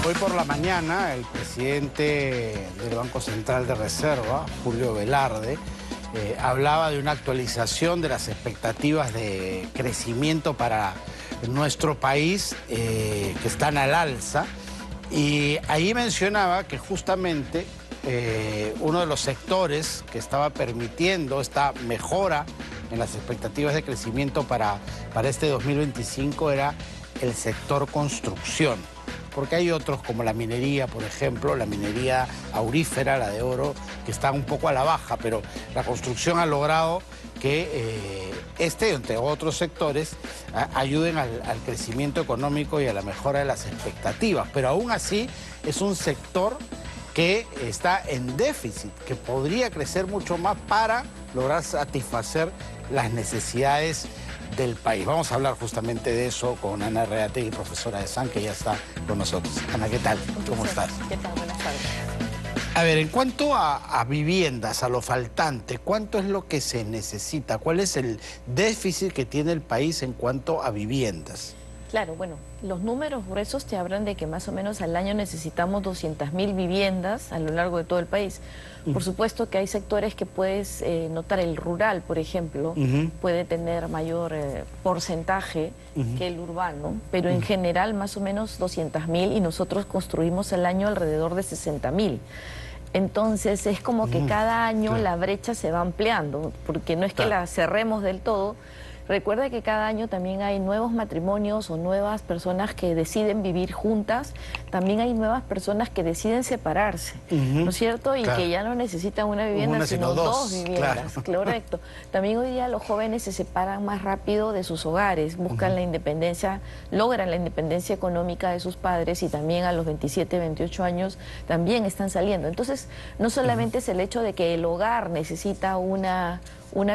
Hoy por la mañana, el presidente del Banco Central de Reserva, Julio Velarde, hablaba de una actualización de las expectativas de crecimiento para nuestro país que están al alza. Y ahí mencionaba que justamente uno de los sectores que estaba permitiendo esta mejora en las expectativas de crecimiento para este 2025 era el sector construcción. Porque hay otros como la minería, por ejemplo, la minería aurífera, la de oro, que está un poco a la baja, pero la construcción ha logrado que entre otros sectores, ayuden al crecimiento económico y a la mejora de las expectativas. Pero aún así es un sector que está en déficit, que podría crecer mucho más para lograr satisfacer las necesidades del país. Vamos a hablar justamente de eso con Ana Reategui, profesora de SAN, que ya está con nosotros. Ana, ¿qué tal? ¿Cómo estás? ¿Qué tal? Buenas tardes. A ver, en cuanto a viviendas, a lo faltante, ¿cuánto es lo que se necesita? ¿Cuál es el déficit que tiene el país en cuanto a viviendas? Claro, bueno, los números gruesos te hablan de que más o menos al año necesitamos 200.000 viviendas a lo largo de todo el país. Por supuesto que hay sectores que puedes notar, el rural, por ejemplo, puede tener mayor porcentaje que el urbano, pero en general más o menos 200.000 y nosotros construimos al año alrededor de 60.000. Entonces es como que cada año la brecha se va ampliando, porque no es que la cerremos del todo. Recuerda que cada año también hay nuevos matrimonios o nuevas personas que deciden vivir juntas. También hay nuevas personas que deciden separarse, ¿no es cierto? Y que ya no necesitan una vivienda, sino dos viviendas. Correcto. También hoy día los jóvenes se separan más rápido de sus hogares, buscan la independencia, logran la independencia económica de sus padres y también a los 27, 28 años también están saliendo. Entonces, no solamente es el hecho de que el hogar necesita una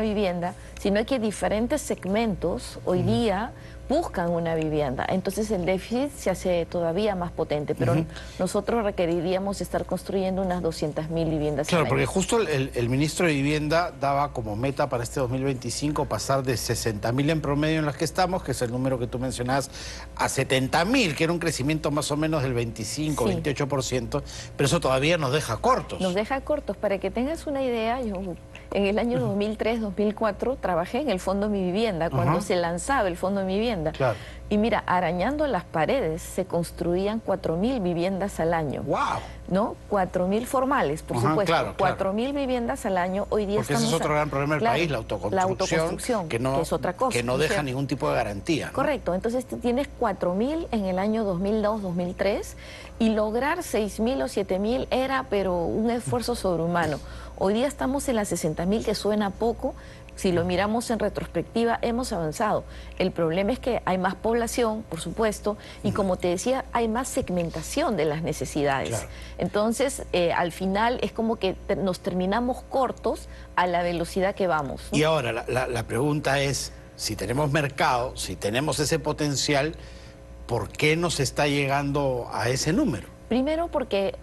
vivienda, sino que diferentes segmentos hoy día buscan una vivienda. Entonces el déficit se hace todavía más potente, pero nosotros requeriríamos estar construyendo unas 200.000 viviendas. Claro, porque justo el ministro de Vivienda daba como meta para este 2025 pasar de 60.000 en promedio en las que estamos, que es el número que tú mencionabas, a 70.000, que era un crecimiento más o menos del 25, 28%, pero eso todavía nos deja cortos. Nos deja cortos. Para que tengas una idea, yo en el año 2003, 2004 trabajé en el Fondo Mi Vivienda, cuando se lanzaba el Fondo Mi Vivienda. Claro. Y mira, arañando las paredes se construían 4.000 viviendas al año. ¡Wow! ¿No? 4.000 formales, por supuesto. Claro, 4.000 viviendas al año. Hoy día porque ese es otro gran problema del país, la autoconstrucción, que es otra cosa, que no deja ningún tipo de garantía, ¿no? Correcto. Entonces tienes 4.000 en el año 2002, 2003, y lograr 6.000 o 7.000 era, pero un esfuerzo sobrehumano. Hoy día estamos en las 60.000, que suena poco. Si lo miramos en retrospectiva, hemos avanzado. El problema es que hay más población, por supuesto, y como te decía, hay más segmentación de las necesidades. Claro. Entonces, al final es como que nos terminamos cortos a la velocidad que vamos, ¿no? Y ahora, la pregunta es, si tenemos mercado, si tenemos ese potencial, ¿por qué nos está llegando a ese número? Primero porque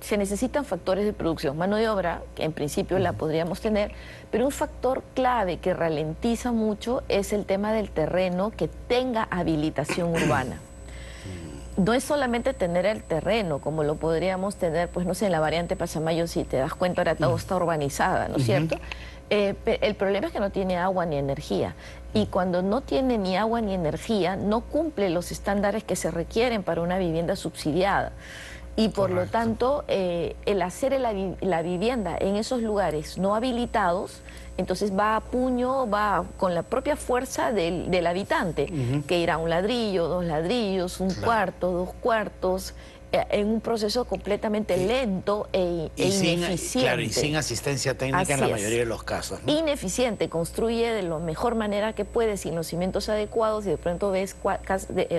se necesitan factores de producción, mano de obra, que en principio la podríamos tener, pero un factor clave que ralentiza mucho es el tema del terreno que tenga habilitación urbana. No es solamente tener el terreno, como lo podríamos tener, pues no sé, en la variante Pasamayo, si te das cuenta, ahora todo está urbanizada, ¿no es cierto? El problema es que no tiene agua ni energía. Y cuando no tiene ni agua ni energía, no cumple los estándares que se requieren para una vivienda subsidiada. Y por lo tanto, el hacer la vivienda en esos lugares no habilitados, entonces va a puño, va con la propia fuerza del habitante, que irá un ladrillo, dos ladrillos, un cuarto, dos cuartos, en un proceso completamente lento e ineficiente. Claro, y sin asistencia técnica en la mayoría de los casos, ¿no? Ineficiente, construye de la mejor manera que puede, sin los cimientos adecuados, y de pronto ves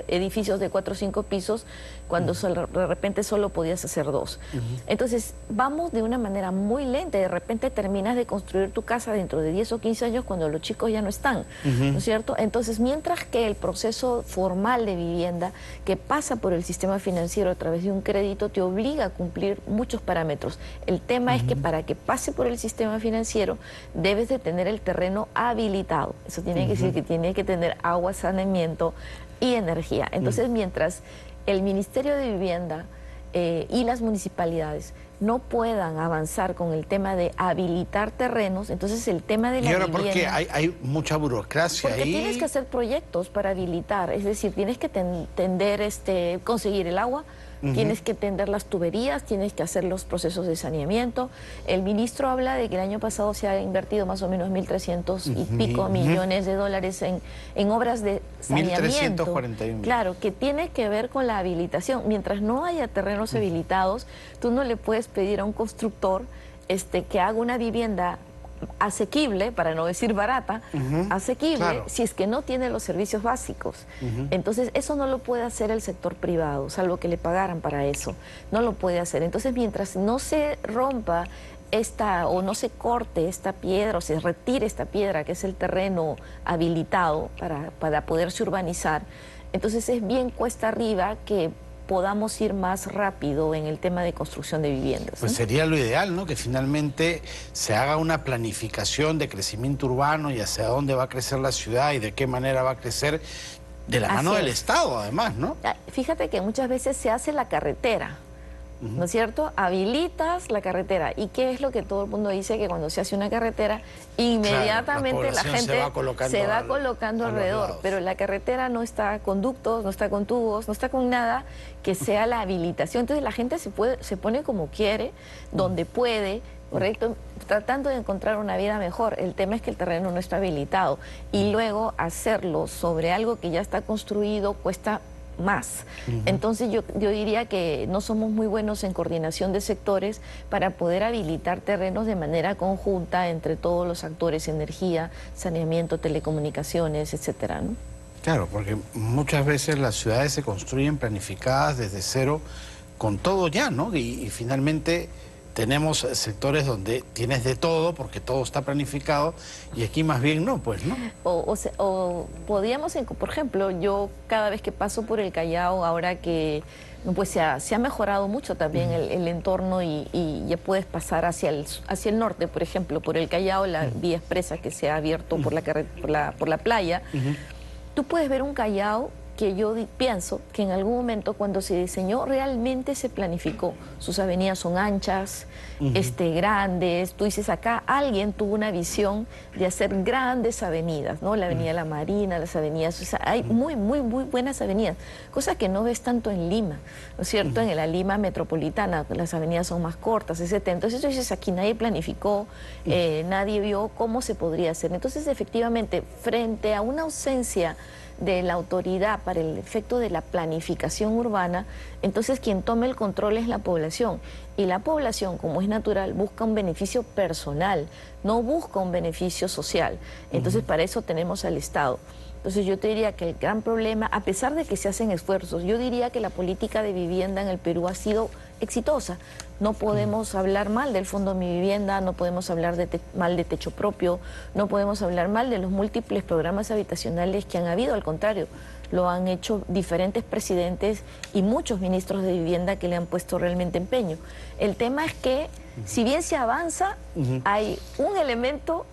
edificios de 4 o 5 pisos, cuando de repente solo podías hacer 2. Entonces, vamos de una manera muy lenta, y de repente terminas de construir tu casa dentro de 10 o 15 años cuando los chicos ya no están, ¿no es cierto? Entonces, mientras que el proceso formal de vivienda, que pasa por el sistema financiero a través través de un crédito te obliga a cumplir muchos parámetros. El tema es que para que pase por el sistema financiero debes de tener el terreno habilitado. Eso tiene que decir que tiene que tener agua, saneamiento y energía. Entonces, mientras el Ministerio de Vivienda y las municipalidades no puedan avanzar con el tema de habilitar terrenos, entonces el tema de la vivienda... ¿Y ahora por qué? ¿Hay mucha burocracia porque ahí? Porque tienes que hacer proyectos para habilitar, es decir, tienes que conseguir el agua, tienes que tender las tuberías, tienes que hacer los procesos de saneamiento. El ministro habla de que el año pasado se ha invertido más o menos 1.300 y pico millones de dólares en obras de saneamiento. 1.341. Claro, que tiene que ver con la habilitación. Mientras no haya terrenos habilitados, tú no le puedes pedir a un constructor que haga una vivienda asequible, para no decir barata, asequible, claro, si es que no tiene los servicios básicos. Entonces, eso no lo puede hacer el sector privado, salvo que le pagaran para eso. No lo puede hacer. Entonces, mientras no se rompa o no se corte esta piedra, o se retire esta piedra, que es el terreno habilitado para poderse urbanizar, entonces es bien cuesta arriba que podamos ir más rápido en el tema de construcción de viviendas, ¿no? Pues sería lo ideal, ¿no? Que finalmente se haga una planificación de crecimiento urbano y hacia dónde va a crecer la ciudad y de qué manera va a crecer de la mano del Estado, además, ¿no? Fíjate que muchas veces se hace la carretera, ¿no es cierto? Habilitas la carretera. ¿Y qué es lo que todo el mundo dice? Que cuando se hace una carretera, inmediatamente la gente se va colocando alrededor. Pero la carretera no está con ductos, no está con tubos, no está con nada que sea la habilitación. Entonces la gente se pone como quiere, donde puede, ¿correcto? Tratando de encontrar una vida mejor. El tema es que el terreno no está habilitado. Y luego hacerlo sobre algo que ya está construido cuesta más. Entonces yo diría que no somos muy buenos en coordinación de sectores para poder habilitar terrenos de manera conjunta entre todos los actores: energía, saneamiento, telecomunicaciones, etcétera, ¿no? Claro, porque muchas veces las ciudades se construyen planificadas desde cero, con todo ya, ¿no? Y finalmente tenemos sectores donde tienes de todo, porque todo está planificado, y aquí más bien no, pues, ¿no? O podríamos, por ejemplo, yo cada vez que paso por el Callao, ahora que pues se ha mejorado mucho también el entorno y ya puedes pasar hacia el norte, por ejemplo, por el Callao, la vía expresa que se ha abierto por la playa, tú puedes ver un Callao que yo pienso que en algún momento, cuando se diseñó, realmente se planificó. Sus avenidas son anchas, grandes. Tú dices, acá alguien tuvo una visión de hacer grandes avenidas, ¿no? La avenida La Marina, las avenidas, o sea, hay muy buenas avenidas, cosa que no ves tanto en Lima, ¿no es cierto? En la Lima metropolitana las avenidas son más cortas, etc. Entonces tú dices, aquí nadie planificó, nadie vio cómo se podría hacer. Entonces, efectivamente, frente a una ausencia de la autoridad para el efecto de la planificación urbana, entonces quien tome el control es la población. Y la población, como es natural, busca un beneficio personal, no busca un beneficio social. Entonces, para eso tenemos al Estado. Entonces yo te diría que el gran problema, a pesar de que se hacen esfuerzos, yo diría que la política de vivienda en el Perú ha sido exitosa. No podemos hablar mal del Fondo Mi Vivienda, no podemos hablar mal de Techo Propio, no podemos hablar mal de los múltiples programas habitacionales que han habido. Al contrario, lo han hecho diferentes presidentes y muchos ministros de vivienda que le han puesto realmente empeño. El tema es que, si bien se avanza, hay un elemento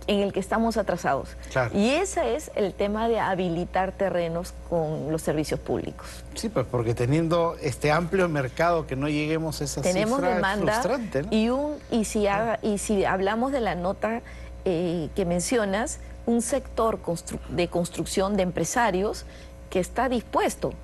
en el que estamos atrasados. Claro. Y ese es el tema de habilitar terrenos con los servicios públicos. Sí, pues porque teniendo este amplio mercado, que no lleguemos a esa tenemos cifra demanda, es frustrante, ¿no? y si hablamos de la nota que mencionas, un sector de construcción de empresarios que está dispuesto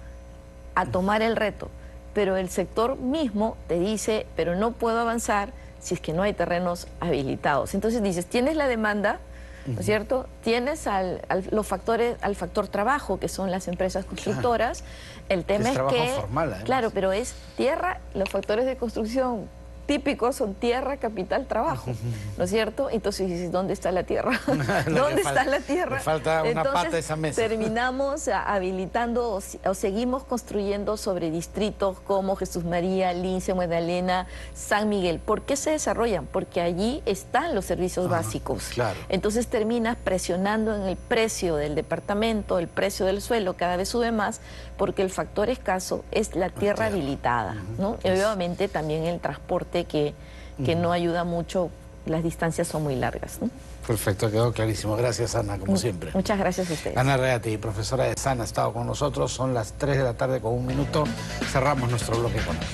a tomar el reto, pero el sector mismo te dice, pero no puedo avanzar si es que no hay terrenos habilitados. Entonces dices, tienes la demanda, ¿no es cierto? Tienes al factor trabajo, que son las empresas constructoras. El tema es que, formal, claro, pero es tierra, los factores de construcción, típicos son tierra, capital, trabajo, ¿no es cierto? Entonces dices, ¿dónde está la tierra? ¿Dónde está la tierra? Le falta una Entonces, pata de esa mesa. terminamos habilitando o seguimos construyendo sobre distritos como Jesús María, Lince, Magdalena, San Miguel. ¿Por qué se desarrollan? Porque allí están los servicios básicos. Claro. Entonces terminas presionando en el precio del departamento, el precio del suelo cada vez sube más, porque el factor escaso es la tierra habilitada, ¿no? Y obviamente también el transporte que no ayuda mucho, las distancias son muy largas, ¿no? Perfecto, quedó clarísimo. Gracias, Ana, como siempre. Muchas gracias a ustedes. Ana Reati, profesora de SAN, ha estado con nosotros. Son las 3 de la tarde con 1 minuto. Cerramos nuestro bloque económico.